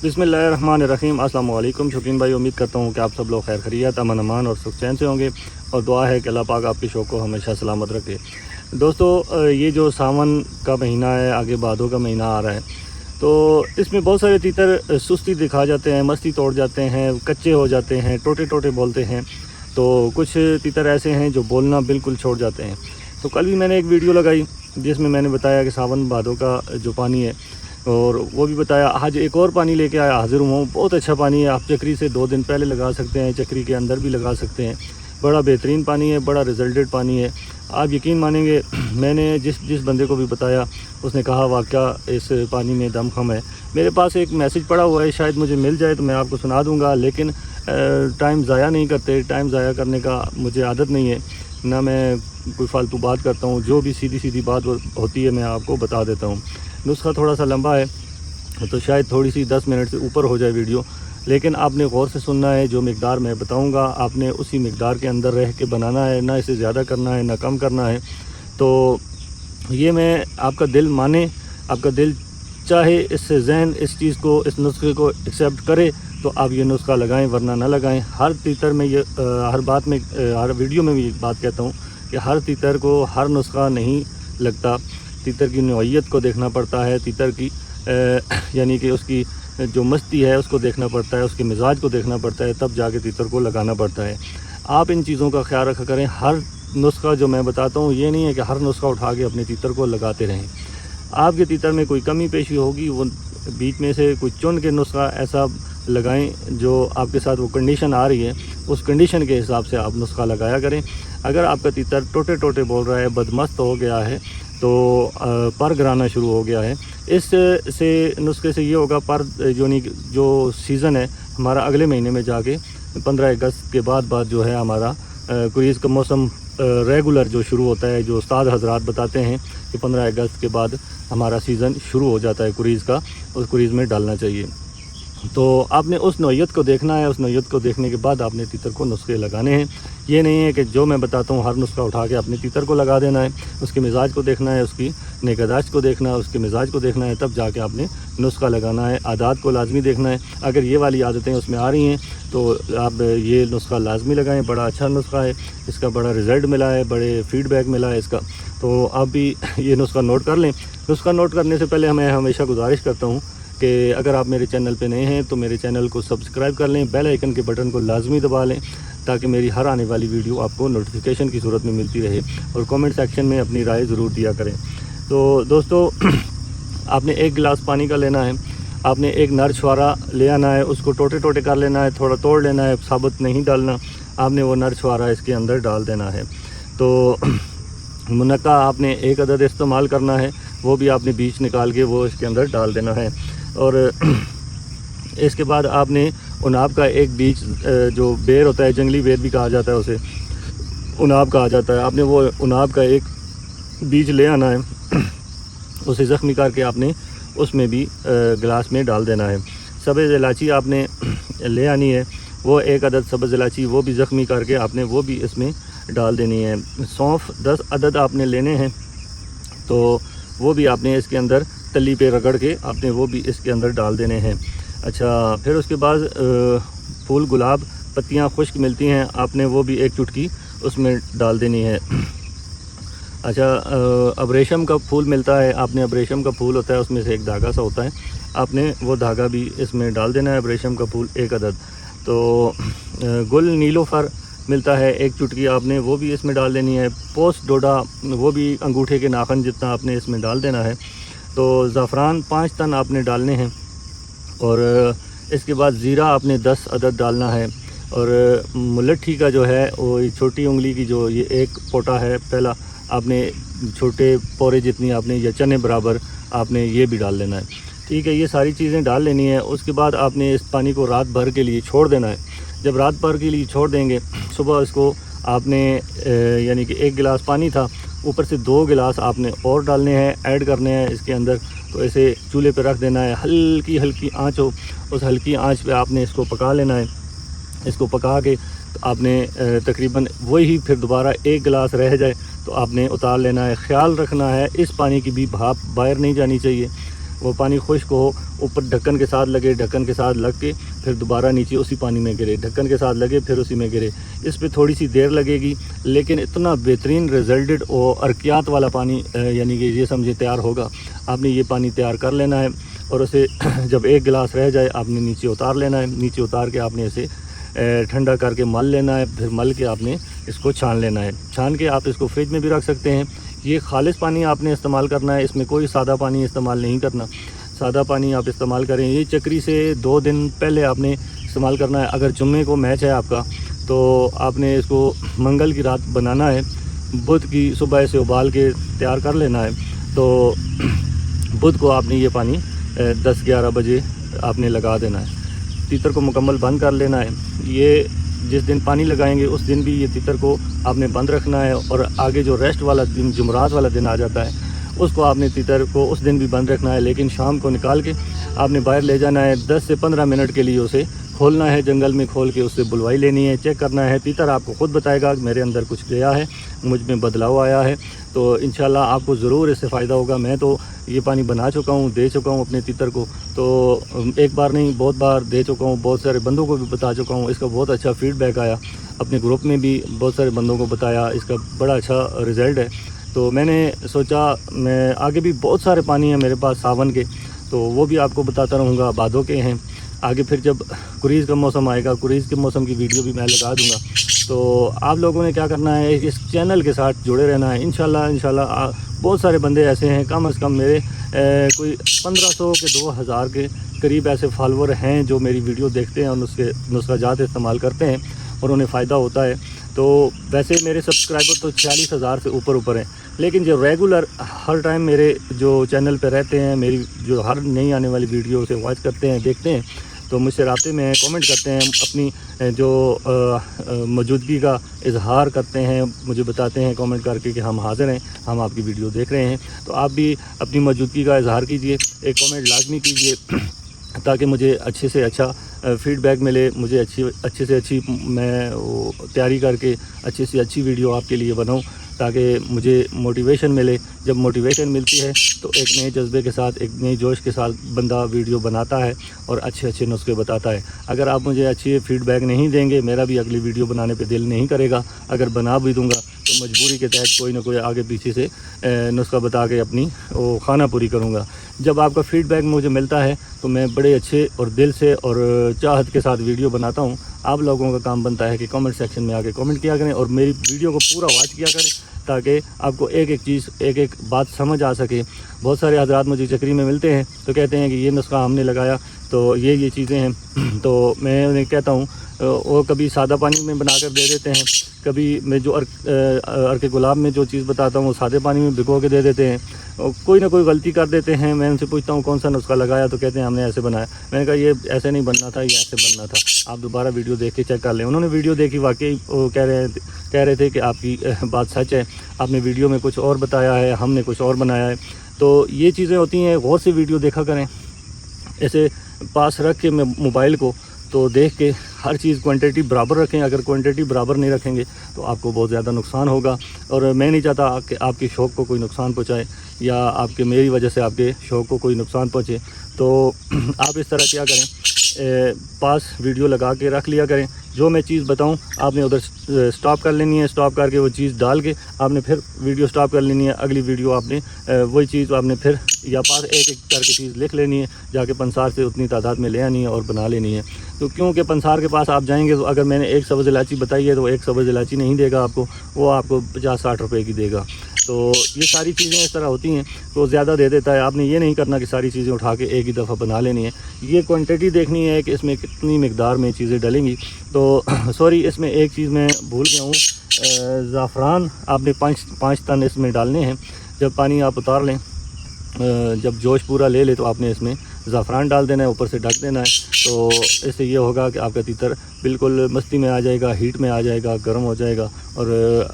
بسم اللہ الرحمن الرحیم۔ السلام علیکم شوقین بھائی، امید کرتا ہوں کہ آپ سب لوگ خیر خیریت، امن امان اور سکھ چین سے ہوں گے، اور دعا ہے کہ اللہ پاک آپ کے شوق کو ہمیشہ سلامت رکھے۔ دوستو، یہ جو ساون کا مہینہ ہے، آگے بھادوں کا مہینہ آ رہا ہے، تو اس میں بہت سارے تیتر سستی دکھا جاتے ہیں، مستی توڑ جاتے ہیں، کچے ہو جاتے ہیں، ٹوٹے ٹوٹے بولتے ہیں۔ تو کچھ تیتر ایسے ہیں جو بولنا بالکل چھوڑ جاتے ہیں۔ تو کل بھی میں نے ایک ویڈیو لگائی جس میں نے بتایا کہ ساون بھادوں کا جو پانی ہے، اور وہ بھی بتایا آج ایک اور پانی لے کے آیا حاضر ہوں۔ بہت اچھا پانی ہے، آپ چکری سے 2 دن پہلے لگا سکتے ہیں، چکری کے اندر بھی لگا سکتے ہیں۔ بڑا بہترین پانی ہے، بڑا ریزلٹڈ پانی ہے۔ آپ یقین مانیں گے، میں نے جس بندے کو بھی بتایا اس نے کہا واقعہ اس پانی میں دم خم ہے۔ میرے پاس ایک میسج پڑا ہوا ہے، شاید مجھے مل جائے تو میں آپ کو سنا دوں گا، لیکن ٹائم ضائع نہیں کرتے، ٹائم ضائع کرنے کا مجھے عادت نہیں ہے، نہ میں کوئی فالتو بات کرتا ہوں۔ جو بھی سیدھی بات ہوتی ہے میں آپ کو بتا دیتا ہوں۔ نسخہ تھوڑا سا لمبا ہے تو شاید تھوڑی سی 10 منٹ سے اوپر ہو جائے ویڈیو، لیکن آپ نے غور سے سننا ہے۔ جو مقدار میں بتاؤں گا آپ نے اسی مقدار کے اندر رہ کے بنانا ہے، نہ اسے زیادہ کرنا ہے نہ کم کرنا ہے۔ تو یہ میں آپ کا دل مانے، آپ کا دل چاہے، اس سے ذہن اس چیز کو، اس نسخے کو ایکسیپٹ کرے تو آپ یہ نسخہ لگائیں، ورنہ نہ لگائیں۔ ہر تیتر میں یہ ہر بات میں، ہر ویڈیو میں بھی ایک بات کہتا ہوں کہ ہر تیتر کو ہر نسخہ نہیں لگتا۔ تیتر کی نوعیت کو دیکھنا پڑتا ہے، تیتر کی یعنی کہ اس کی جو مستی ہے اس کو دیکھنا پڑتا ہے، اس کے مزاج کو دیکھنا پڑتا ہے، تب جا کے تیتر کو لگانا پڑتا ہے۔ آپ ان چیزوں کا خیال رکھا کریں۔ ہر نسخہ جو میں بتاتا ہوں یہ نہیں ہے کہ ہر نسخہ اٹھا کے اپنے تیتر کو لگاتے رہیں۔ آپ کے تیتر میں کوئی کمی پیشی ہوگی، وہ بیچ میں سے کوئی چن کے نسخہ ایسا لگائیں جو آپ کے ساتھ وہ کنڈیشن آ رہی ہے، اس کنڈیشن کے حساب سے آپ نسخہ لگایا کریں۔ اگر آپ کا تیتر ٹوٹے ٹوٹے بول رہا ہے، بدمست ہو گیا ہے، تو پر گرانا شروع ہو گیا ہے، اس سے نسخے سے یہ ہوگا پر جو سیزن ہے ہمارا اگلے مہینے میں جا کے 15 اگست کے بعد جو ہے ہمارا کریز کا موسم ریگولر جو شروع ہوتا ہے، جو استاد حضرات بتاتے ہیں کہ 15 اگست کے بعد ہمارا سیزن شروع ہو جاتا ہے کریز کا، اس کریز میں ڈالنا چاہیے۔ تو آپ نے اس نوعیت کو دیکھنا ہے، اس نوعیت کو دیکھنے کے بعد آپ نے تیتر کو نسخے لگانے ہیں۔ یہ نہیں ہے کہ جو میں بتاتا ہوں ہر نسخہ اٹھا کے اپنے تیتر کو لگا دینا ہے۔ اس کے مزاج کو دیکھنا ہے، اس کی نگہداشت کو دیکھنا ہے، اس کے مزاج کو دیکھنا ہے، تب جا کے آپ نے نسخہ لگانا ہے۔ عادات کو لازمی دیکھنا ہے، اگر یہ والی عادتیں اس میں آ رہی ہیں تو آپ یہ نسخہ لازمی لگائیں۔ بڑا اچھا نسخہ ہے، اس کا بڑا رزلٹ ملا ہے، بڑے فیڈ بیک ملا ہے اس کا، تو آپ بھی یہ نسخہ نوٹ کر لیں۔ نسخہ نوٹ کرنے سے پہلے میں ہمیشہ گزارش کرتا ہوں کہ اگر آپ میرے چینل پہ نئے ہیں تو میرے چینل کو سبسکرائب کر لیں، بیل آئیکن کے بٹن کو لازمی دبا لیں تاکہ میری ہر آنے والی ویڈیو آپ کو نوٹیفیکیشن کی صورت میں ملتی رہے، اور کامنٹ سیکشن میں اپنی رائے ضرور دیا کریں۔ تو دوستو، آپ نے 1 گلاس پانی کا لینا ہے، آپ نے ایک نر چھوارا لے آنا ہے، اس کو ٹوٹے ٹوٹے کر لینا ہے، تھوڑا توڑ لینا ہے، ثابت نہیں ڈالنا۔ آپ نے وہ نر چھوارا اس کے اندر ڈال دینا ہے۔ تو منقع آپ نے 1 عدد استعمال کرنا ہے، وہ بھی آپ نے بیج نکال کے وہ اس کے اندر ڈال دینا ہے۔ اور اس کے بعد آپ نے اناب کا ایک بیج، جو بیر ہوتا ہے، جنگلی بیر بھی کہا جاتا ہے، اسے اناب کہا جاتا ہے، آپ نے وہ اناب کا ایک بیج لے آنا ہے، اسے زخمی کر کے آپ نے اس میں بھی گلاس میں ڈال دینا ہے۔ سبز الائچی آپ نے لے آنی ہے، وہ 1 عدد سبز الائچی وہ بھی زخمی کر کے آپ نے وہ بھی اس میں ڈال دینی ہے۔ سونف 10 عدد آپ نے لینے ہیں، تو وہ بھی آپ نے اس کے اندر تلی پہ رگڑ کے آپ نے وہ بھی اس کے اندر ڈال دینے ہیں۔ اچھا، پھر اس کے بعد پھول گلاب پتیاں خشک ملتی ہیں، آپ نے وہ بھی 1 چٹکی اس میں ڈال دینی ہے۔ اچھا، ابریشم کا پھول ملتا ہے، آپ نے ابریشم کا پھول ہوتا ہے، اس میں سے ایک دھاگا سا ہوتا ہے، آپ نے وہ دھاگا بھی اس میں ڈال دینا ہے، ابریشم کا پھول 1 عدد۔ تو گل نیلوفر ملتا ہے، 1 چٹکی آپ نے وہ بھی اس میں ڈال دینی ہے۔ پوسٹ ڈوڈا وہ بھی انگوٹھے کے ناخن جتنا آپ نے اس میں ڈال دینا ہے۔ تو زعفران 5 تن آپ نے ڈالنے ہیں، اور اس کے بعد زیرہ آپ نے 10 عدد ڈالنا ہے، اور ملٹھی کا جو ہے وہ چھوٹی انگلی کی جو یہ 1 پوٹا ہے پہلا، آپ نے چھوٹے پورے جتنی آپ نے یا چنے برابر آپ نے یہ بھی ڈال لینا ہے۔ ٹھیک ہے، یہ ساری چیزیں ڈال لینی ہیں۔ اس کے بعد آپ نے اس پانی کو رات بھر کے لیے چھوڑ دینا ہے۔ جب رات بھر کے لیے چھوڑ دیں گے، صبح اس کو آپ نے یعنی کہ 1 گلاس پانی تھا، اوپر سے 2 گلاس آپ نے اور ڈالنے ہیں، ایڈ کرنے ہیں اس کے اندر۔ تو اسے چولہے پہ رکھ دینا ہے، ہلکی ہلکی آنچ ہو، اس ہلکی آنچ پہ آپ نے اس کو پکا لینا ہے۔ اس کو پکا کے آپ نے تقریباً وہی پھر دوبارہ 1 گلاس رہ جائے تو آپ نے اتار لینا ہے۔ خیال رکھنا ہے اس پانی کی بھی بھاپ باہر نہیں جانی چاہیے، وہ پانی خشک ہو، اوپر ڈھکن کے ساتھ لگے، ڈھکن کے ساتھ لگ کے پھر دوبارہ نیچے اسی پانی میں گرے، ڈھکن کے ساتھ لگے پھر اسی میں گرے۔ اس پہ تھوڑی سی دیر لگے گی لیکن اتنا بہترین رزلٹڈ اور ارکیات والا پانی یعنی کہ یہ سمجھے تیار ہوگا۔ آپ نے یہ پانی تیار کر لینا ہے اور اسے جب ایک گلاس رہ جائے آپ نے نیچے اتار لینا ہے، نیچے اتار کے آپ نے اسے ٹھنڈا کر کے مل لینا ہے، پھر مل کے آپ نے اس کو چھان لینا ہے۔ چھان کے آپ اس کو فریج میں بھی رکھ سکتے ہیں۔ یہ خالص پانی آپ نے استعمال کرنا ہے، اس میں کوئی سادہ پانی استعمال نہیں کرنا۔ سادہ پانی آپ استعمال کریں، یہ چکری سے 2 دن پہلے آپ نے استعمال کرنا ہے۔ اگر جمعے کو میچ ہے آپ کا تو آپ نے اس کو منگل کی رات بنانا ہے، بدھ کی صبح سے ابال کے تیار کر لینا ہے۔ تو بدھ کو آپ نے یہ پانی 10-11 بجے آپ نے لگا دینا ہے، تیتر کو مکمل بند کر لینا ہے۔ یہ جس دن پانی لگائیں گے اس دن بھی یہ تیتر کو آپ نے بند رکھنا ہے، اور آگے جو ریسٹ والا دن جمعرات والا دن آ جاتا ہے اس کو آپ نے تیتر کو اس دن بھی بند رکھنا ہے، لیکن شام کو نکال کے آپ نے باہر لے جانا ہے۔ 10 سے 15 منٹ کے لیے اسے کھولنا ہے، جنگل میں کھول کے اس سے بلوائی لینی ہے، چیک کرنا ہے۔ تیتر آپ کو خود بتائے گا کہ میرے اندر کچھ گیا ہے، مجھ میں بدلاؤ آیا ہے، تو انشاءاللہ آپ کو ضرور اس سے فائدہ ہوگا۔ میں تو یہ پانی بنا چکا ہوں، دے چکا ہوں اپنے تیتر کو، تو ایک بار نہیں بہت بار دے چکا ہوں، بہت سارے بندوں کو بھی بتا چکا ہوں۔ اس کا بہت اچھا فیڈ بیک آیا، اپنے گروپ میں بھی بہت سارے بندوں کو بتایا، اس کا بڑا اچھا رزلٹ ہے۔ تو میں نے سوچا میں آگے بھی بہت سارے پانی ہیں میرے پاس ساون کے، تو وہ بھی آپ کو بتاتا رہوں گا، بادوں کے ہیں۔ آگے پھر جب کوریز کا موسم آئے گا، کوریز کے موسم کی ویڈیو بھی میں لگا دوں گا۔ تو آپ لوگوں نے کیا کرنا ہے، اس چینل کے ساتھ جڑے رہنا ہے۔ انشاءاللہ بہت سارے بندے ایسے ہیں، کم از کم میرے کوئی 1500 کے 2000 کے قریب ایسے فالوور ہیں جو میری ویڈیو دیکھتے ہیں اور نسخہ جات استعمال کرتے ہیں اور انہیں فائدہ ہوتا ہے۔ تو ویسے میرے سبسکرائبر تو 46,000 سے اوپر ہیں، لیکن جو ریگولر ہر ٹائم میرے جو چینل پہ رہتے ہیں، میری جو ہر نئی آنے والی ویڈیو سے واچ کرتے ہیں، دیکھتے ہیں، تو مجھ سے رابطے میں کامنٹ کرتے ہیں، اپنی جو موجودگی کا اظہار کرتے ہیں، مجھے بتاتے ہیں کامنٹ کر کے کہ ہم حاضر ہیں، ہم آپ کی ویڈیو دیکھ رہے ہیں۔ تو آپ بھی اپنی موجودگی کا اظہار کیجئے، ایک کامنٹ لازمی کیجئے تاکہ مجھے اچھے سے اچھا فیڈ بیک ملے، مجھے اچھے سے اچھی میں تیاری کر کے اچھی سے اچھی ویڈیو آپ کے لیے بناؤں، تاکہ مجھے موٹیویشن ملے۔ جب موٹیویشن ملتی ہے تو ایک نئے جذبے کے ساتھ، ایک نئے جوش کے ساتھ بندہ ویڈیو بناتا ہے اور اچھے نسخے بتاتا ہے۔ اگر آپ مجھے اچھی فیڈ بیک نہیں دیں گے، میرا بھی اگلی ویڈیو بنانے پہ دل نہیں کرے گا۔ اگر بنا بھی دوں گا تو مجبوری کے تحت کوئی نہ کوئی آگے پیچھے سے نسخہ بتا کے اپنی وہ خانہ پوری کروں گا۔ جب آپ کا فیڈ بیک مجھے ملتا ہے تو میں بڑے اچھے اور دل سے اور چاہت کے ساتھ ویڈیو بناتا ہوں۔ آپ لوگوں کا کام بنتا ہے کہ کامنٹ سیکشن میں آ کے کامنٹ کیا کریں اور میری ویڈیو کو پورا واچ کیا کریں، تاکہ آپ کو ایک ایک چیز، ایک ایک بات سمجھ آ سکے۔ بہت سارے حضرات مجھے چکری میں ملتے ہیں تو کہتے ہیں کہ یہ نسخہ ہم نے لگایا تو یہ چیزیں ہیں، تو میں انہیں کہتا ہوں وہ کبھی سادہ پانی میں بنا کر دے دیتے ہیں، کبھی میں جو ارک گلاب میں جو چیز بتاتا ہوں وہ سادے پانی میں بھگو کے دے دیتے ہیں، کوئی نہ کوئی غلطی کر دیتے ہیں۔ میں ان سے پوچھتا ہوں کون سا نسخہ لگایا تو کہتے ہیں ہم نے ایسے بنایا۔ میں نے کہا یہ ایسے نہیں بننا تھا، یہ ایسے بننا تھا، آپ دوبارہ ویڈیو دیکھ کے چیک کر لیں۔ انہوں نے ویڈیو دیکھی، واقعی وہ کہہ رہے تھے کہ آپ کی بات سچ ہے، آپ نے ویڈیو میں کچھ اور بتایا ہے، ہم نے کچھ اور بنایا ہے۔ تو یہ چیزیں ہوتی ہیں، غور سے ویڈیو دیکھا کریں، ایسے پاس رکھ کے موبائل کو تو دیکھ کے ہر چیز کوانٹٹی برابر رکھیں۔ اگر کوانٹٹی برابر نہیں رکھیں گے تو آپ کو بہت زیادہ نقصان ہوگا، اور میں نہیں چاہتا کہ آپ کے شوق کو کوئی نقصان پہنچائے یا آپ کے میری وجہ سے آپ کے شوق کو کوئی نقصان پہنچے۔ تو آپ اس طرح کیا کریں، پاس ویڈیو لگا کے رکھ لیا کریں۔ جو میں چیز بتاؤں آپ نے ادھر سٹاپ کر لینی ہے، سٹاپ کر کے وہ چیز ڈال کے آپ نے پھر ویڈیو سٹاپ کر لینی ہے۔ اگلی ویڈیو آپ نے وہی چیز آپ نے پھر یا پاس ایک ایک کر کے چیز لکھ لینی ہے، جا کے پنسار سے اتنی تعداد میں لے آنی ہے اور بنا لینی ہے۔ تو کیونکہ پنسار کے پاس آپ جائیں گے تو اگر میں نے 1 سبز الائچی بتائی ہے تو 1 سبز الائچی نہیں دے گا آپ کو، وہ آپ کو 50-60 روپے کی دے گا۔ تو یہ ساری چیزیں اس طرح ہوتی ہیں، تو زیادہ دے دیتا ہے۔ آپ نے یہ نہیں کرنا کہ ساری چیزیں اٹھا کے ایک ہی دفعہ بنا لینی ہے، یہ کوانٹٹی دیکھنی ہے کہ اس میں کتنی مقدار میں چیزیں ڈلیں گی۔ تو سوری، اس میں ایک چیز میں بھول گیا ہوں، زعفران آپ نے 5 تن اس میں ڈالنے ہیں۔ جب پانی آپ اتار لیں، جب جوش پورا لے لے تو آپ نے اس میں زعفران ڈال دینا ہے، اوپر سے ڈھک دینا ہے۔ تو اس سے یہ ہوگا کہ آپ کا تیتر بالکل مستی میں آ جائے گا، ہیٹ میں آ جائے گا، گرم ہو جائے گا اور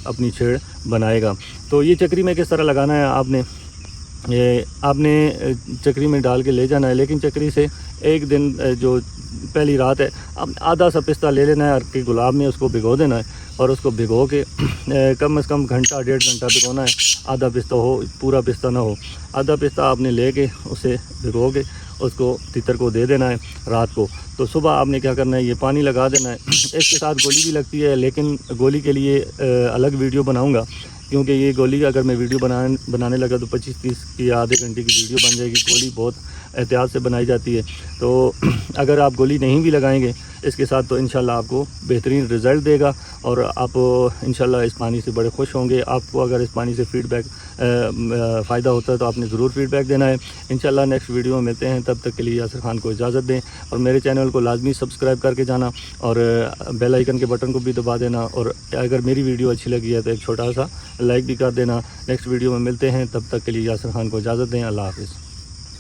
اپنی چھیڑ بنائے گا۔ تو یہ چکری میں کس طرح لگانا ہے، آپ نے چکری میں ڈال کے لے جانا ہے، لیکن چکری سے ایک دن جو پہلی رات ہے آپ نے آدھا سا پستہ لے لینا ہے، ارک گلاب میں اس کو بھگو دینا ہے۔ اور اس کو بھگو کے کم از کم گھنٹہ 1.5 گھنٹہ بھگونا ہے. آدھا پستہ ہو, پورا پستہ نہ ہو. آدھا پستہ آپ نے لے کے اسے بھگو کے اس کو تیتر کو دے دینا ہے رات کو. تو صبح آپ نے کیا کرنا ہے, یہ پانی لگا دینا ہے. اس کے ساتھ گولی بھی لگتی ہے, لیکن گولی کے لیے الگ ویڈیو بناؤں گا, کیونکہ یہ گولی اگر میں ویڈیو بنانے لگا تو 25-30 کی آدھے گھنٹے کی ویڈیو بن جائے گی. گولی بہت احتیاط سے بنائی جاتی ہے. تو اگر آپ گولی نہیں بھی لگائیں گے اس کے ساتھ تو انشاءاللہ آپ کو بہترین رزلٹ دے گا, اور آپ انشاءاللہ اس پانی سے بڑے خوش ہوں گے. آپ کو اگر اس پانی سے فیڈ بیک فائدہ ہوتا ہے تو آپ نے ضرور فیڈ بیک دینا ہے. انشاءاللہ نیکسٹ ویڈیو میں ملتے ہیں, تب تک کے لیے یاسر خان کو اجازت دیں, اور میرے چینل کو لازمی سبسکرائب کر کے جانا, اور بیل آئیکن کے بٹن کو بھی دبا دینا, اور اگر میری ویڈیو اچھی لگی ہے تو ایک چھوٹا سا لائک بھی کر دینا. نیکسٹ ویڈیو میں ملتے ہیں, تب تک کے لیے یاسر خان کو اجازت دیں. اللہ حافظ.